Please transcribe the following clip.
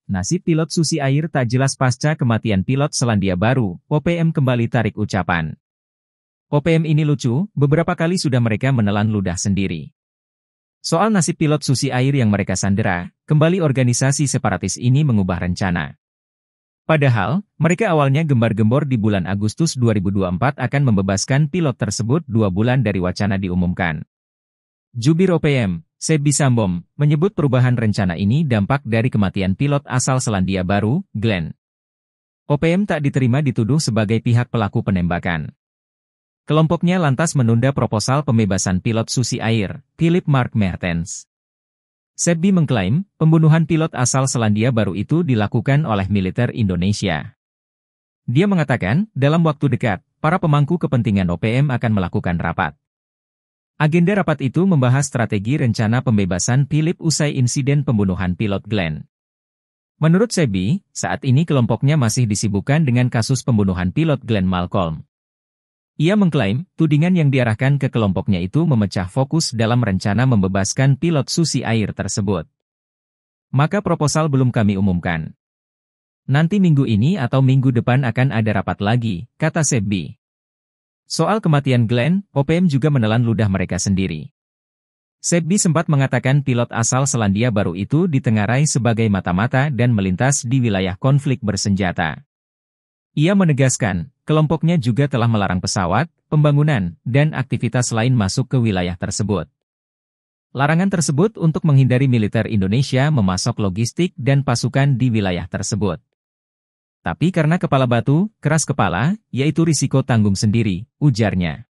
Nasib pilot Susi Air tak jelas pasca kematian pilot Selandia Baru, OPM kembali tarik ucapan. OPM ini lucu, beberapa kali sudah mereka menelan ludah sendiri. Soal nasib pilot Susi Air yang mereka sandera, kembali organisasi separatis ini mengubah rencana. Padahal, mereka awalnya gembar-gembor di bulan Agustus 2024 akan membebaskan pilot tersebut 2 bulan dari wacana diumumkan. Jubir OPM, Sebby Sambom, menyebut perubahan rencana ini dampak dari kematian pilot asal Selandia Baru, Glenn. OPM tak diterima dituduh sebagai pihak pelaku penembakan. Kelompoknya lantas menunda proposal pembebasan pilot Susi Air, Philip Mark Mertens. Sebby mengklaim, pembunuhan pilot asal Selandia Baru itu dilakukan oleh militer Indonesia. Dia mengatakan, dalam waktu dekat, para pemangku kepentingan OPM akan melakukan rapat. Agenda rapat itu membahas strategi rencana pembebasan Philip usai insiden pembunuhan pilot Glenn. Menurut Sebby, saat ini kelompoknya masih disibukkan dengan kasus pembunuhan pilot Glenn Malcolm. Ia mengklaim, tudingan yang diarahkan ke kelompoknya itu memecah fokus dalam rencana membebaskan pilot Susi Air tersebut. Maka proposal belum kami umumkan. Nanti minggu ini atau minggu depan akan ada rapat lagi, kata Sebby. Soal kematian Glenn, OPM juga menelan ludah mereka sendiri. Sebby sempat mengatakan pilot asal Selandia Baru itu ditengarai sebagai mata-mata dan melintas di wilayah konflik bersenjata. Ia menegaskan, kelompoknya juga telah melarang pesawat, pembangunan, dan aktivitas lain masuk ke wilayah tersebut. Larangan tersebut untuk menghindari militer Indonesia memasok logistik dan pasukan di wilayah tersebut. Tapi karena kepala batu, keras kepala, yaitu risiko tanggung sendiri, ujarnya.